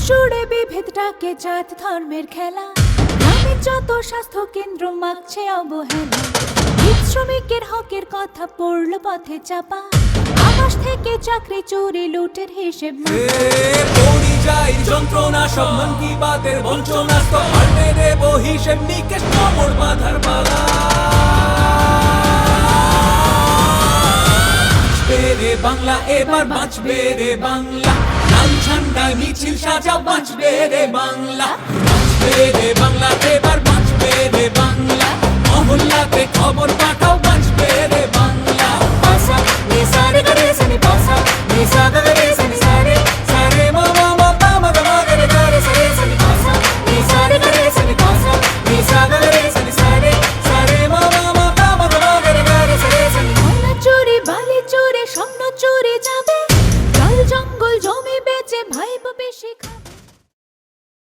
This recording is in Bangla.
জুড়ে বিভেদটাকে জাত ধর্মের খেলা, গ্রামের যত স্বাস্থ্য কেন্দ্র মাগছে অবহেলা। গীত শ্রমিকের হকের কথা পড়ল পথে চাপা, আকাশ থেকে চাকরি চুরি লুটের হিসেব পরিযায়ী যন্ত্রণা সব মন কি বাতের বঞ্চনা, তো পাল্টে দেব হিসেব নিকেশ কোমর বাঁধার পালা। বাঁচবে রে বাংলা, এবার বাঁচবে রে বাংলা, লাল ঝান্ডায় মিছিল সাজাও, বাঁচবে রে বাংলা। বাঁচবে রে বাংলা, এবার বাঁচবে রে বাংলা, মহল্লাতে খবর পাঠাও,